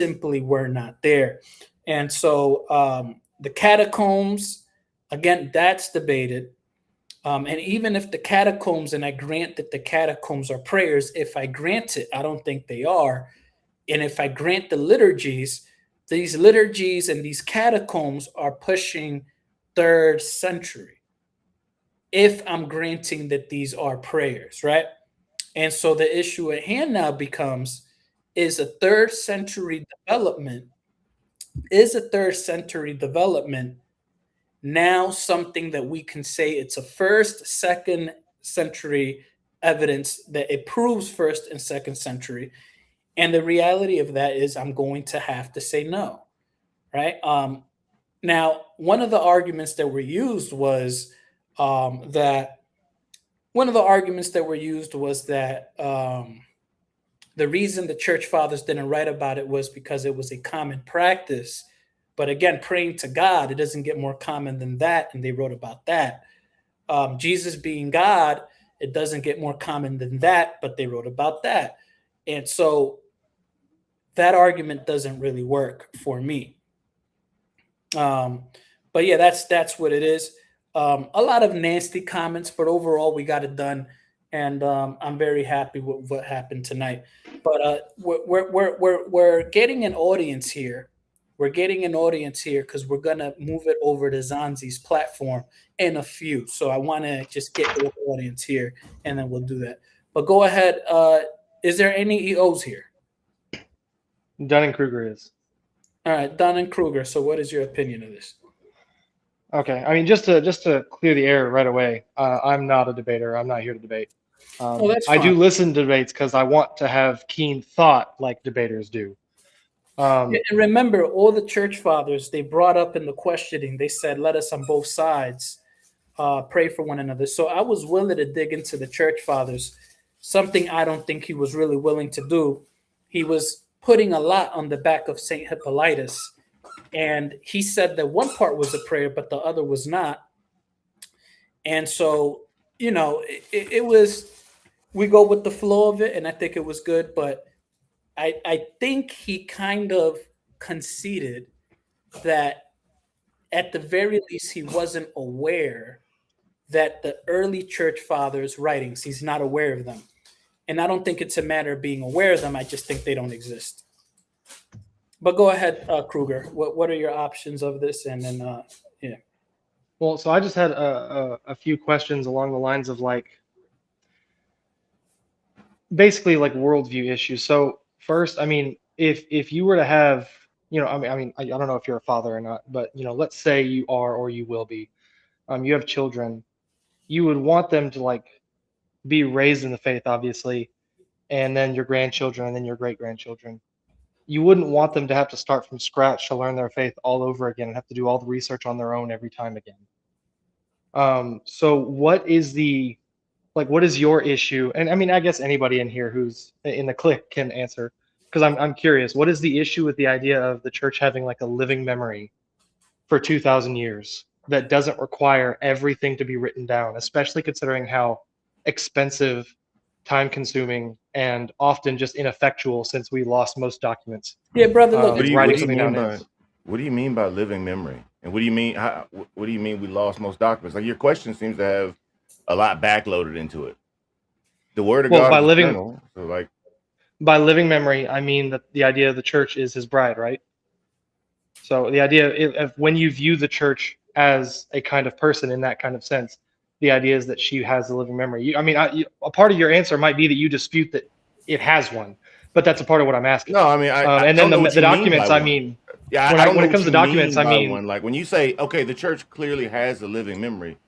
simply were not there. And so the catacombs, again, that's debated. And even if the catacombs, and I grant that the catacombs are prayers, if I grant it, I don't think they are. And if I grant the liturgies, these liturgies and these catacombs are pushing third century. If I'm granting that these are prayers, right? And so the issue at hand now becomes is a third century development, is a third century development now something that we can say it's a first, second century evidence that it proves first and second century? And the reality of that is I'm going to have to say no, right? Now, one of the arguments that were used was that one of the arguments that were used was that the reason the church fathers didn't write about it was because it was a common practice. But again, praying to God, it doesn't get more common than that, and they wrote about that. Jesus being God, it doesn't get more common than that, but they wrote about that. And so that argument doesn't really work for me. Um, but yeah, that's what it is. A lot of nasty comments, but overall we got it done, and I'm very happy with what happened tonight. But we're getting an audience here. We're getting an audience here because we're gonna move it over to Zanzi's platform in a few. So I want to just get the audience here, and then we'll do that. But go ahead. Is there any EOs here? Dunning Kruger is. All right, Don and Kruger. So what is your opinion of this? Okay, I mean, just to clear the air right away, I'm not a debater. I'm not here to debate. Oh, that's I fine. do listen to debates because I want to have keen thought like debaters do. And remember, all the church fathers they brought up in the questioning, they said, "Let us on both sides pray for one another." So I was willing to dig into the church fathers, something I don't think he was really willing to do. He was putting a lot on the back of Saint Hippolytus, and he said that one part was a prayer, but the other was not. And so, it was we go with the flow of it, and I think it was good, but I think he kind of conceded that at the very least he wasn't aware that the early church fathers' writings, he's not aware of them. And I don't think it's a matter of being aware of them. I just think they don't exist. But go ahead, Kruger. What are your options of this? And then, yeah. Well, so I just had a few questions along the lines of like basically like worldview issues. So first, I mean, if you were to have, I don't know if you're a father or not, but let's say you are or you will be, you have children, you would want them to like be raised in the faith, obviously, and then your grandchildren and then your great grandchildren. You wouldn't want them to have to start from scratch to learn their faith all over again and have to do all the research on their own every time again. So what is your issue? And I mean, I guess anybody in here who's in the clique can answer, because I'm curious. What is the issue with the idea of the church having like a living memory for 2,000 years that doesn't require everything to be written down, especially considering how expensive, time-consuming, and often just ineffectual, since we lost most documents, Yeah, brother, look, What it's do you what writing do you something mean down by is. what do you mean by living memory? And what do you mean what do you mean we lost most documents? Like your question seems to have a lot backloaded into it. The word of Well, God by is living eternal. So like by living memory, I mean that the idea of the church is his bride, right? So the idea of when you view the church as a kind of person in that kind of sense, the idea is that she has a living memory. A part of your answer might be that you dispute that it has one, but that's a part of what I'm asking. no, I mean I And then don't know the what you mean by documents, I one. mean, Yeah, when I I don't when know it what comes you to documents, mean I by mean, one. Like when you say, okay, the church clearly has a living memory,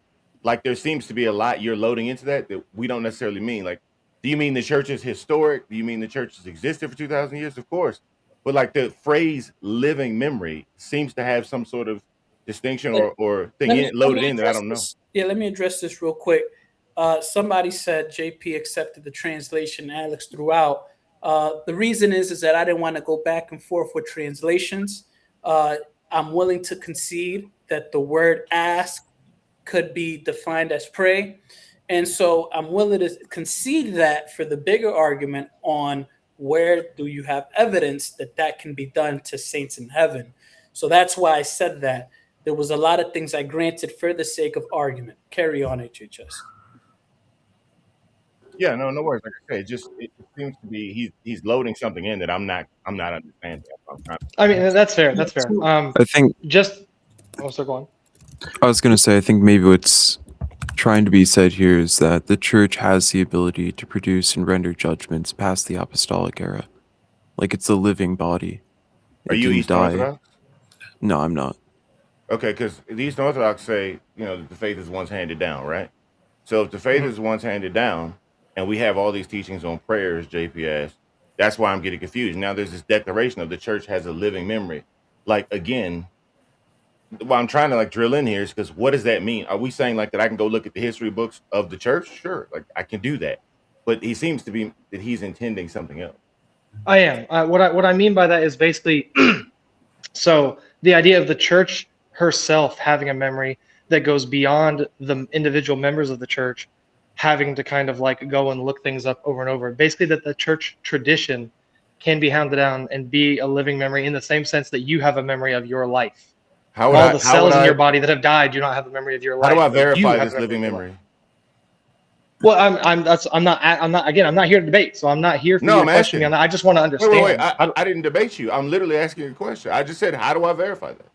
like there seems to be a lot you're loading into that we don't necessarily mean. Like, do you mean the church is historic? Do you mean the church has existed for 2,000 years? Of course. But like the phrase living memory seems to have some sort of distinction let, or thing let in me it let loaded me in there. I address don't know. this. Yeah, let me address this real quick. Somebody said JP accepted the translation. Alex threw out. The reason is that I didn't want to go back and forth with translations. Uh, I'm willing to concede that the word ask could be defined as pray. And so I'm willing to concede that for the bigger argument on where do you have evidence that that can be done to saints in heaven? So that's why I said that. There was a lot of things I granted for the sake of argument. Carry on, HHS. Yeah, no, no worries. Like I said, it seems to be he's loading something in that I'm not understanding. I'm trying I mean, that's fair. Yeah, That's fair. so I think Just so go on. I was going to say, I think maybe what's trying to be said here is that the church has the ability to produce and render judgments past the apostolic era. Like it's a living body. Are It you didn't Eastern die. Orthodox? No, I'm not. Okay, because the Eastern Orthodox say, that the faith is once handed down, right? So if the faith Mhm. is once handed down, and we have all these teachings on prayers, JPS, that's why I'm getting confused. Now there's this declaration of the church has a living memory. Like again, what I'm trying to like drill in here is because what does that mean? Are we saying like that I can go look at the history books of the church? Sure, like I can do that. But he seems to be that he's intending something else. I am. What I mean by that is basically, so the idea of the church herself having a memory that goes beyond the individual members of the church having to kind of like go and look things up over and over. Basically, that the church tradition can be handed down and be a living memory in the same sense that you have a memory of your life. How would All I the how would cells in your I body that have died do not have a memory of your how life. do I but you verify have this a memory living of your life. memory? Well, I'm not here to debate, so I'm not here for No, you to I'm question me asking. on that. I just want to understand. Wait. I didn't debate you. I'm literally asking a question. I just said, how do I verify that?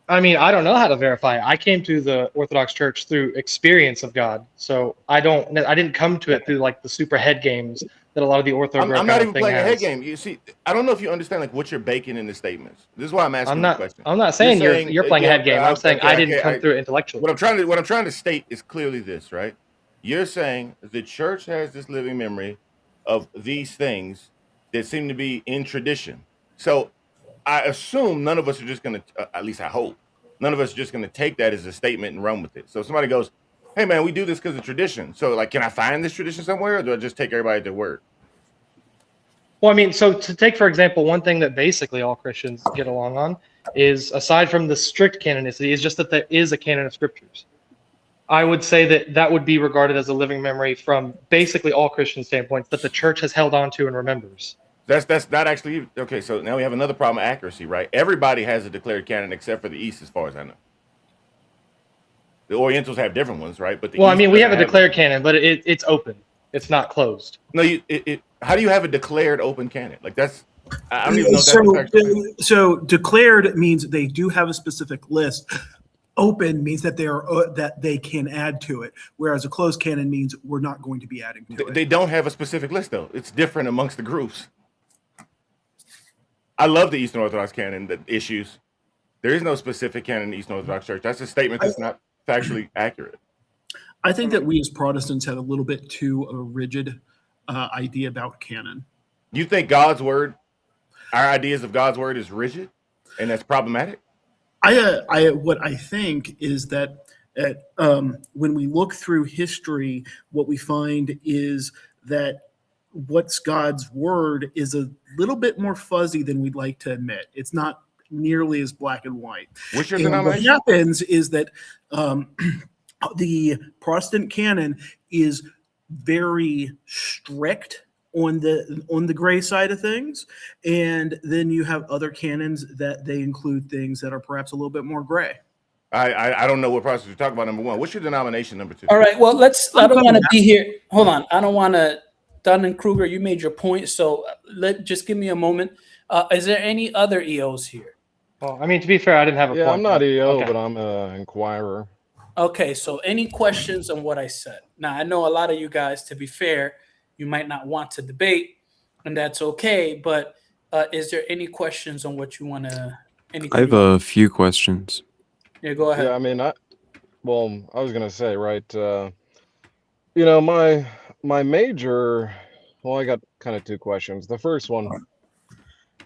I mean, I don't know how to verify it. I came to the Orthodox Church through experience of God, so I didn't come to it through like the super head games that a lot of the Ortho I'm kind not of even thing playing a head has. game. You see, I don't know if you understand like what you're baking in the statements. This is why I'm asking the question. I'm not You're saying saying, you're playing a head game. I'm saying I didn't come okay. through it intellectually. What I'm trying to state is clearly this, right? You're saying the church has this living memory of these things that seem to be in tradition. So I assume none of us are just going to, at least I hope, none of us are just going to take that as a statement and run with it. So if somebody goes, "Hey man, we do this because of tradition." So like, can I find this tradition somewhere, or do I just take everybody at their word? Well, I mean, so to take, for example, one thing that basically all Christians get along on is, aside from the strict canonicity, is just that there is a canon of scriptures. I would say that that would be regarded as a living memory from basically all Christian standpoints that the church has held on to and remembers. That's not actually okay. So now we have another problem of accuracy, right? Everybody has a declared canon except for the East, as far as I know. The Orientals have different ones, right? But the Well, I East mean, we doesn't have a have declared one. canon, but it's open. It's not closed. No, how do you have a declared open canon? Like I don't even know if so that's actually. so declared means they do have a specific list. Open means that that they can add to it, whereas a closed canon means we're not going to be adding to it. They don't have a specific list though. It's different amongst the groups. I love the Eastern Orthodox canon, the issues. There is no specific canon in the Eastern Orthodox Church. That's a statement that's not factually accurate. I think that we as Protestants have a little bit too rigid idea about canon. You think God's word, our ideas of God's word is rigid, and that's problematic? What I think is that when we look through history, what we find is that what's God's word is a little bit more fuzzy than we'd like to admit. It's not nearly as black and white. What's your And what denomination? happens is that the Protestant canon is very strict on the gray side of things, and then you have other canons that they include things that are perhaps a little bit more gray. I don't know what process you're talking about. Number one, what's your denomination? Number two. All right. Well, I don't want to be here. Hold on. I don't want to. Dunning-Kruger, you made your point, so just give me a moment. Is there any other EOs here? Well, I mean, to be fair, I didn't have a point. I'm not EO, okay. but I'm an inquirer. Okay, so any questions on what I said? Now, I know a lot of you guys, to be fair, you might not want to debate, and that's okay, but is there any questions on what you want to... I have a few questions. Yeah, go ahead. Yeah, I mean, I was gonna say, right, you know, my major, well, I got kind of two questions. The first one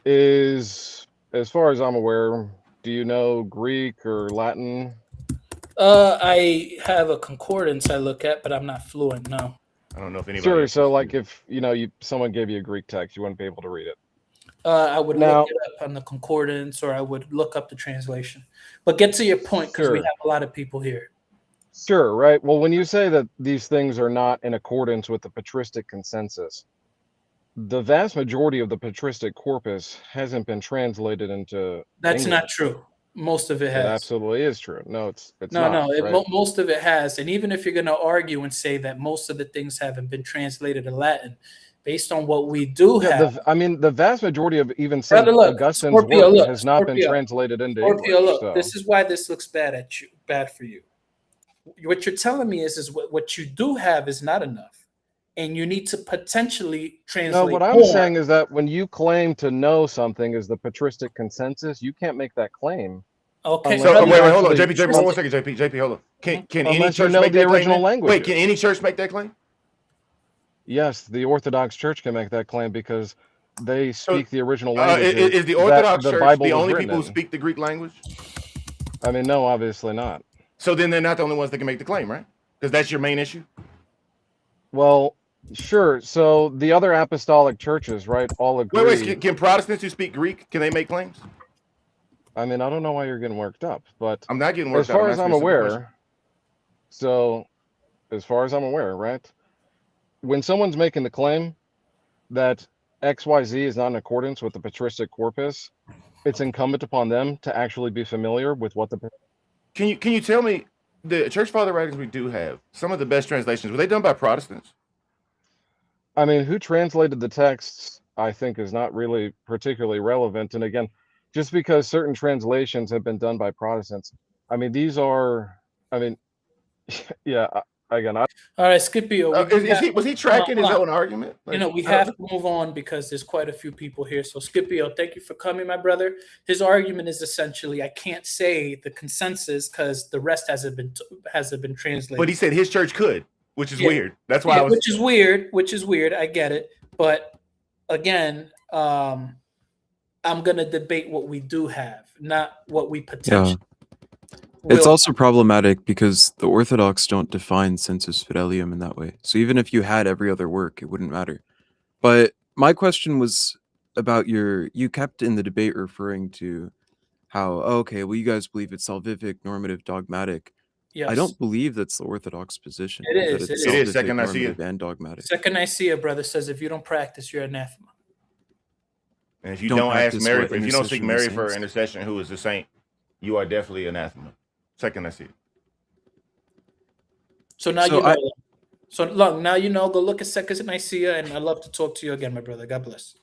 is, as far as I'm aware, do you know Greek or Latin? I have a concordance I look at, but I'm not fluent, no. I don't know if anybody. Sure. else So, is like, here. if someone gave you a Greek text, you wouldn't be able to read it. I would Now- look it up on the concordance, or I would look up the translation. But get to your point, because we Sure. have a lot of people here. Sure, right. Well, when you say that these things are not in accordance with the patristic consensus, the vast majority of the patristic corpus hasn't been translated into That's not English. true. Most of it It has. absolutely is true. No, it's No, not, no, right? most of it has. And even if you're going to argue and say that most of the things haven't been translated to Latin, based on what we do Yeah, have, I mean, the vast majority of even brother, St. look, Augustine's Scorpio, work look, has not been Scorpio, translated into Scorpio, English. look. So, This is why this looks bad for you. What you're telling me is what you do have is not enough, and you need to potentially no, translate what I'm more. saying is that when you claim to know something is the patristic consensus, you can't make that claim Okay, unless So you wait, hold on, actually, JP, hold 1 second, JP, hold on. Can any unless you church know make the that claim? original Then? Wait, can languages. any church make that claim? Yes, the Orthodox Church can make that claim because they So, speak the original is languages the that Orthodox the Church Bible the was only written people who in. speak the Greek language? I mean, no, obviously not. So then they're not the only ones that can make the claim, right? Because that's your main issue. Well, sure. So the other apostolic churches, right, all Wait, agree. can Protestants who speak Greek, can they make claims? I mean, I don't know why you're getting worked up, but I'm not getting as worked out. far I'm as asking I'm you a simple question. aware, so as far as I'm aware, right, when someone's making the claim that XYZ is not in accordance with the patristic corpus, it's incumbent upon them to actually be familiar with what the. Can you tell me the church father writings we do have, some of the best translations, were they done by Protestants? I mean, who translated the texts, I think, is not really particularly relevant. And again, just because certain translations have been done by Protestants, I mean, these are, I mean, yeah, again, all right, Scipio, Was he hold on, tracking hold his on. own argument? Like, We I don't have know. to move on because there's quite a few people here. So Scipio, thank you for coming, my brother. His argument is essentially I can't say the consensus because the rest hasn't been translated. But he said his church could, which is Yeah. weird. That's why I was. Which is weird. I get it, but again, I'm gonna debate what we do have, not what we potentially. It's will. also problematic because the Orthodox don't define sensus fidelium in that way. So even if you had every other work, it wouldn't matter. But my question was about you kept in the debate referring to how, oh, okay, well, you guys believe it's salvific, normative, dogmatic. Yes, I don't believe that's the Orthodox position. It That is, it's it is. salvific, Second Nicaea. normative, and dogmatic. Second Nicaea, brother, says if you don't practice, you're anathema. And if you Don't don't ask practice Mary, what if you don't seek intercession of Mary the for saints. intercession, who is the saint, you are definitely anathema. Second Nicaea. So now So you know. So look, now you know. Go look at Second Nicaea, and I'd love to talk to you again, my brother. God bless.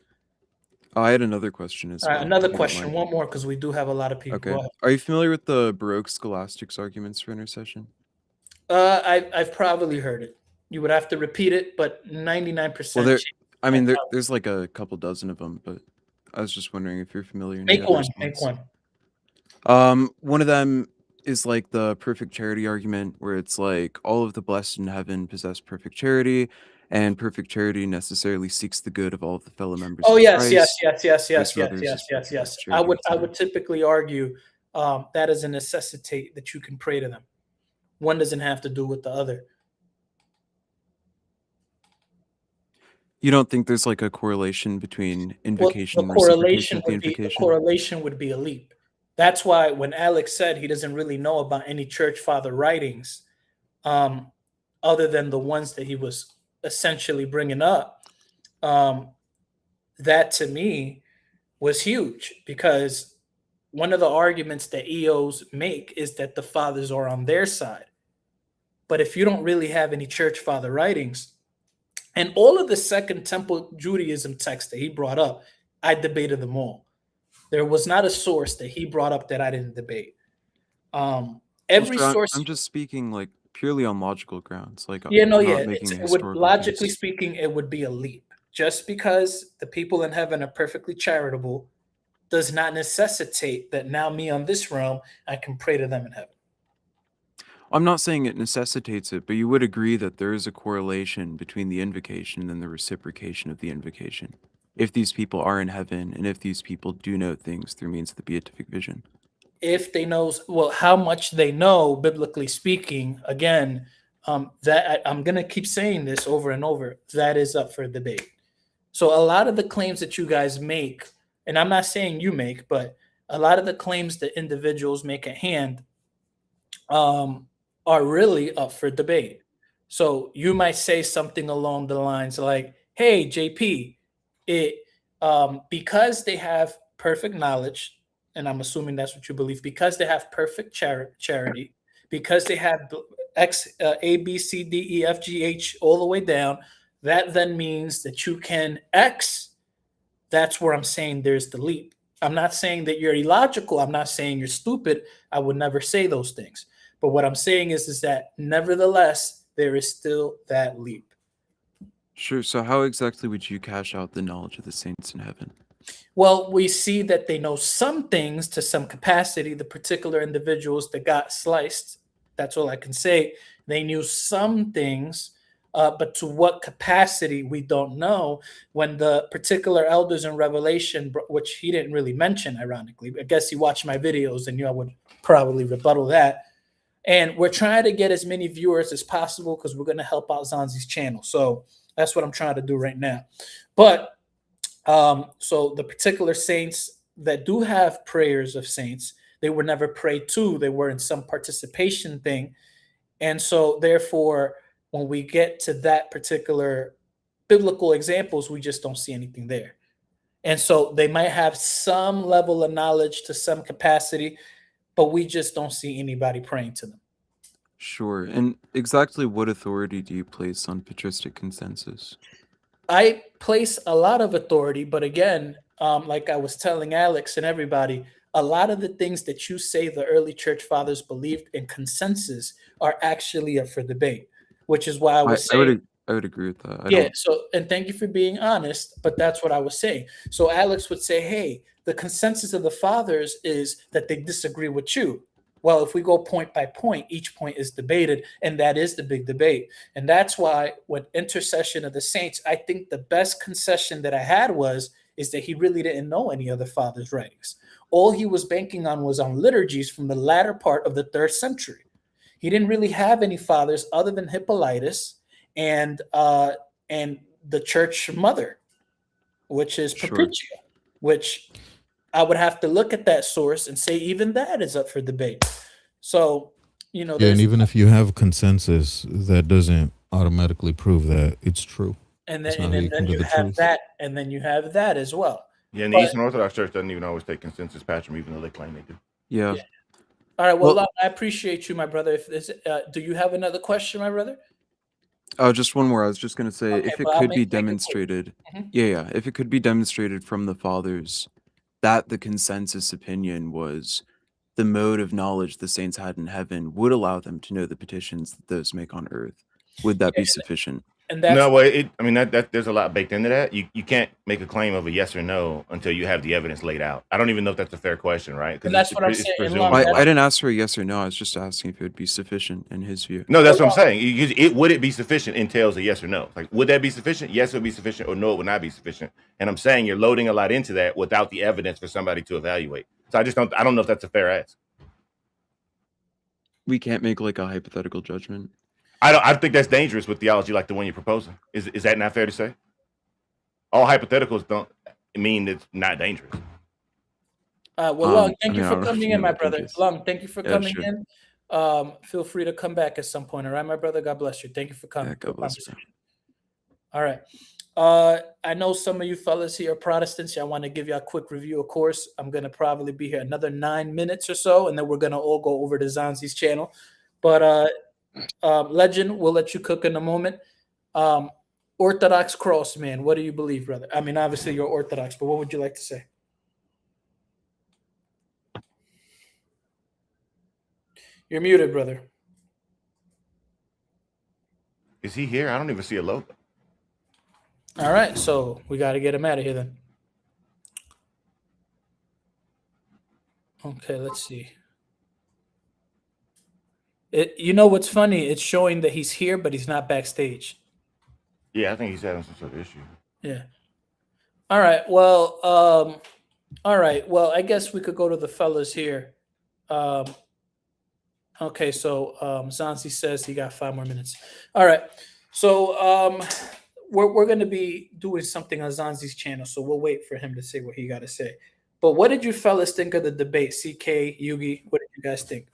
I had another question as All right, well. another if you don't question, mind. one more, because we do have a lot of people. Okay. Go ahead. Are you familiar with the Baroque scholastics arguments for intercession? I've probably heard it. You would have to repeat it, but 99%. Well, I mean, there's like a couple dozen of them, but I was just wondering if you're familiar. and you Make had a one. Make response. one. One of them is like the perfect charity argument, where it's like all of the blessed in heaven possess perfect charity, and perfect charity necessarily seeks the good of all of the fellow members. Oh of yes, Christ. yes. I I would typically argue that is a necessitate that you can pray to them. One doesn't have to do with the other. You don't think there's like a correlation between invocation and the reciprocation correlation of the would be invocation? the correlation would be a leap. That's why when Alex said he doesn't really know about any church father writings, other than the ones that he was essentially bringing up, that to me was huge, because one of the arguments that EOs make is that the fathers are on their side. But if you don't really have any church father writings, and all of the Second Temple Judaism texts that he brought up, I debated them all. There was not a source that he brought up that I didn't debate. Every source. I'm just speaking like purely on logical grounds. Like, Logically speaking, it would be a leap. Just because the people in heaven are perfectly charitable does not necessitate that now me on this realm, I can pray to them in heaven. I'm not saying it necessitates it, but you would agree that there is a correlation between the invocation and the reciprocation of the invocation. If these people are in heaven, and if these people do know things through means of the beatific vision. If they know, well, how much they know, biblically speaking, again, that I'm going to keep saying this over and over, that is up for debate. So a lot of the claims that you guys make, and I'm not saying you make, but a lot of the claims that individuals make at hand are really up for debate. So you might say something along the lines like, hey, JP, it because they have perfect knowledge, and I'm assuming that's what you believe, because they have perfect charity, because they have A, B, C, D, E, F, G, H all the way down, that then means that you can X. That's where I'm saying there's the leap. I'm not saying that you're illogical. I'm not saying you're stupid. I would never say those things. But what I'm saying is that nevertheless, there is still that leap. Sure. So how exactly would you cash out the knowledge of the saints in heaven? Well, we see that they know some things to some capacity. The particular individuals that got sliced, that's all I can say. They knew some things, but to what capacity, we don't know. When the particular elders in Revelation, which he didn't really mention, ironically, I guess he watched my videos and I would probably rebuttal that. And we're trying to get as many viewers as possible because we're going to help out Zanzi's channel. So that's what I'm trying to do right now. But so the particular saints that do have prayers of saints, they were never prayed to. They were in some participation thing. And so therefore, when we get to that particular biblical examples, we just don't see anything there. And so they might have some level of knowledge to some capacity, but we just don't see anybody praying to them. Sure. And exactly what authority do you place on patristic consensus? I place a lot of authority, but again, like I was telling Alex and everybody, a lot of the things that you say the early church fathers believed in consensus are actually up for debate, which is why I was saying. I would agree with that. Yeah. So, and thank you for being honest, but that's what I was saying. So Alex would say, hey, the consensus of the fathers is that they disagree with you. Well, if we go point by point, each point is debated, and that is the big debate. And that's why with intercession of the saints, I think the best concession that I had is that he really didn't know any other fathers' writings. All he was banking on was on liturgies from the latter part of the 3rd century. He didn't really have any fathers other than Hippolytus and the church mother, which is Perpetua, which I would have to look at that source and say even that is up for debate. So, you know, yeah, and even if you have consensus, that doesn't automatically prove that it's true. And then you have that, and then you have that as well. Yeah, and the Eastern Orthodox Church doesn't even always take consensus, Patrick, even though they claim they do. Yeah. All right. Well, I appreciate you, my brother. If this, do you have another question, my brother? Just one more. I was just going to say, okay, if it could be demonstrated, if it could be demonstrated from the fathers that the consensus opinion was the mode of knowledge the saints had in heaven would allow them to know the petitions that those make on earth, would that be sufficient? And that's no, well, that there's a lot baked into that. You can't make a claim of a yes or no until you have the evidence laid out. I don't even know if that's a fair question, right? Because that's what I'm saying. I didn't ask for a yes or no. I was just asking if it would be sufficient in his view. No, that's what I'm saying. Would it be sufficient entails a yes or no. Like, would that be sufficient? Yes, it would be sufficient, or no, it would not be sufficient. And I'm saying you're loading a lot into that without the evidence for somebody to evaluate. So I don't know if that's a fair ask. We can't make like a hypothetical judgment. I think that's dangerous with theology like the one you're proposing. Is that not fair to say? All hypotheticals don't mean it's not dangerous. Long, thank you for coming in, my brother. Long, thank you for coming in. Feel free to come back at some point. All right, my brother. God bless you. Thank you for coming. God bless you. All right. I know some of you fellas here are Protestants. I want to give you a quick review. Of course, I'm going to probably be here another 9 minutes or so, and then we're going to all go over to Zanzi's channel. But Legend, we'll let you cook in a moment. Orthodox cross, man. What do you believe, brother? I mean, obviously you're Orthodox, but what would you like to say? You're muted, brother. Is he here? I don't even see a logo. All right, so we got to get him out of here then. Okay, let's see. You know what's funny? It's showing that he's here, but he's not backstage. Yeah, I think he's having some sort of issue. Yeah. All right. Well, I guess we could go to the fellas here. Okay, so Zanzi says he got 5 more minutes. All right. So we're going to be doing something on Zanzi's channel, so we'll wait for him to say what he got to say. But what did you fellas think of the debate? CK, Yugi, what did you guys think?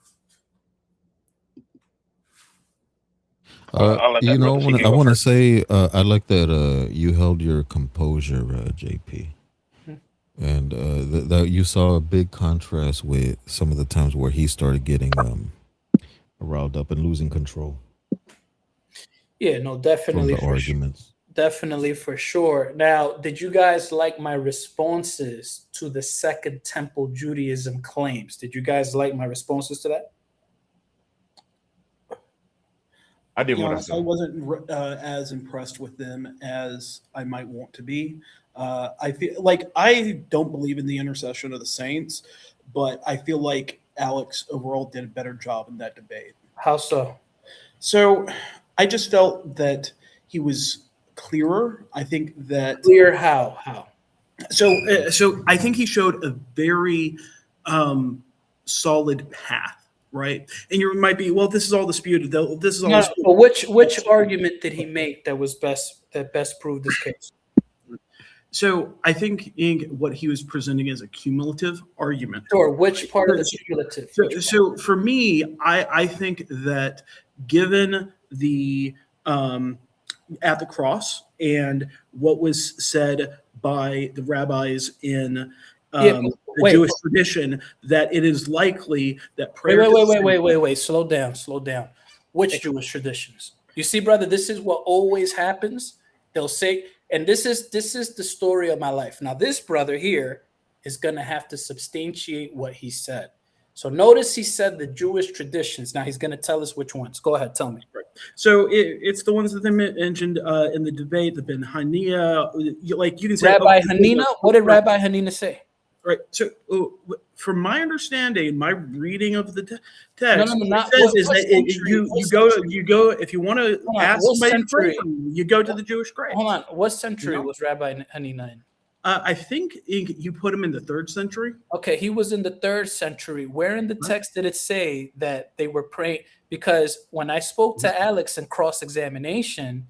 I'll let You that know, brother CK I go want to first. say I like that you held your composure, JP, and that you saw a big contrast with some of the times where he started getting riled up and losing control Yeah, no, from definitely the for sure. arguments. Definitely for sure. Now, did you guys like my responses to the Second Temple Judaism claims? Did you guys like my responses to that? I To did be what I honest, I saw. wasn't as impressed with them as I might want to be. I feel like I don't believe in the intercession of the saints, but I feel like Alex overall did a better job in that debate. How so? So I just felt that he was clearer. I think that Clear how? How? so I think he showed a very solid path, right? And you might be, well, this is all disputed. Though this is all No, disputed. but which argument did he make that was best proved this case? So I think what he was presenting as a cumulative argument. Sure. Which part of the So- cumulative? So for me, I think that given the at the cross and what was said by the rabbis in Yeah, the wait. Jewish tradition, that it is likely that Wait, prayer. wait. Slow down. Which Jewish traditions? You see, brother, this is what always happens. They'll say, and this is the story of my life. Now, this brother here is gonna have to substantiate what he said. So notice he said the Jewish traditions. Now he's gonna tell us which ones. Go ahead, tell me. So it's the ones that they mentioned in the debate, the Ben Hania. Like you can say, Rabbi okay, Hanina. What did Rabbi Hanina say? right. So from my understanding, my reading of the text, No, what it says is that you go if you want to Hold on, ask what somebody to pray century? for you go to the Jewish grave. Hold on. What century You know? was Rabbi Hanina in? I think you put him in the 3rd century. Okay, he was in the 3rd century. Where in the text did it say that they were praying? Because when I spoke to Alex in cross-examination,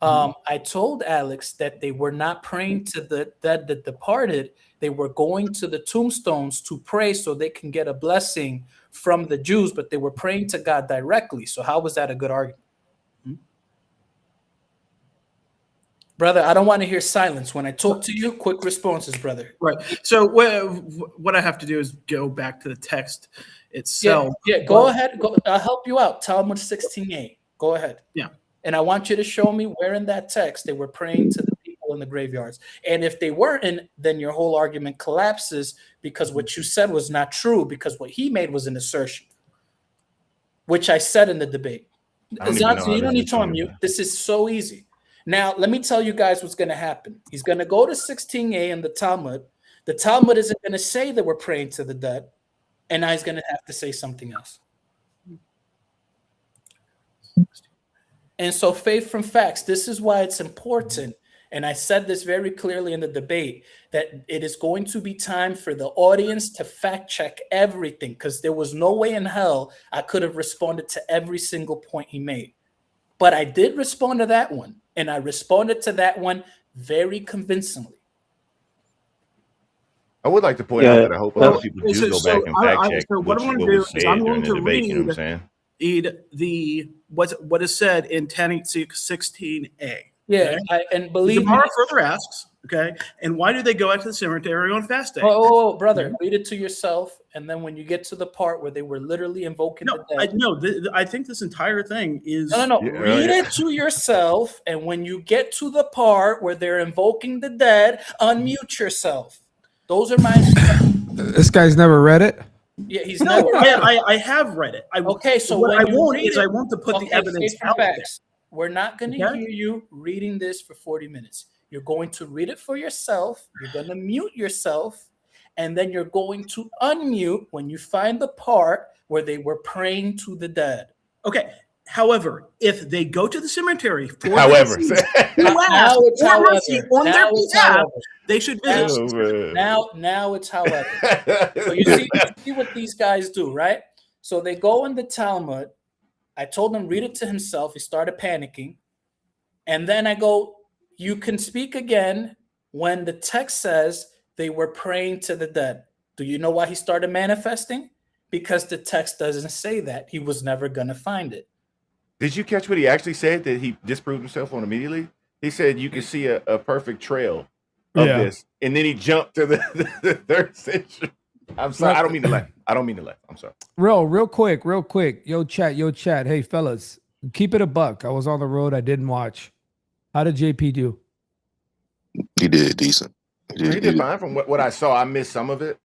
I told Alex that they were not praying to the dead that departed. They were going to the tombstones to pray so they can get a blessing from the Jews, but they were praying to God directly. So how was that a good argument? Brother, I don't want to hear silence. When I talk to you, quick responses, brother. Right. So what I have to do is go back to the text itself. Yeah, go ahead. I'll help you out. Talmud 16a. Go ahead. Yeah. And I want you to show me where in that text they were praying to the people in the graveyards. And if they weren't, then your whole argument collapses because what you said was not true, because what he made was an assertion, which I said in the debate. I don't even know how You don't this need is to going. unmute. This is so easy. Now, let me tell you guys what's going to happen. He's going to go to 16a in the Talmud. The Talmud isn't going to say that we're praying to the dead, and now he's going to have to say something else. And so faith from facts, this is why it's important. And I said this very clearly in the debate, that it is going to be time for the audience to fact check everything, because there was no way in hell I could have responded to every single point he made. But I did respond to that one, and I responded to that one very convincingly. I would like to point out that I hope a lot of people do go back and fact check so what I'm what going to do was is said I'm during going the to debate. You know what I'm saying? read what is said in 16a. Yeah, Okay? and The believe me. Gemara further asks, okay, and why do they go out to the cemetery on fast day? Oh, brother, read it to yourself, and then when you get to the part where they were literally invoking the dead. I think this entire thing is No. Yeah, Read it to yourself, and when you get to the part where they're invoking the dead, unmute yourself. Those are my. This guy's never read it. Yeah, he's no. never. I have read it. Okay, so what when I you want read is it, I want to put the evidence faith and out there. facts. We're not going to Okay. hear you reading this for 40 minutes. You're going to read it for yourself. You're going to mute yourself, and then you're going to unmute when you find the part where they were praying to the dead. Okay. However, if they go to the cemetery for However, the deceased, Now it's for however. mercy on their Now it's behalf, however. they should visit. Oh, man. Now it's however. So you see what these guys do, right? So they go in the Talmud. I told him read it to himself. He started panicking. And then I go, you can speak again when the text says they were praying to the dead. Do you know why he started manifesting? Because the text doesn't say that. He was never going to find it. Did you catch what he actually said that he disproved himself on immediately? He said you can see a perfect trail of this, and then he jumped to the 3rd century. I'm sorry, I don't mean to laugh. I'm sorry. Real quick. Yo, chat. Hey, fellas, keep it a buck. I was on the road. I didn't watch. How did JP do? He did decent. He did fine from what I saw. I missed some of it.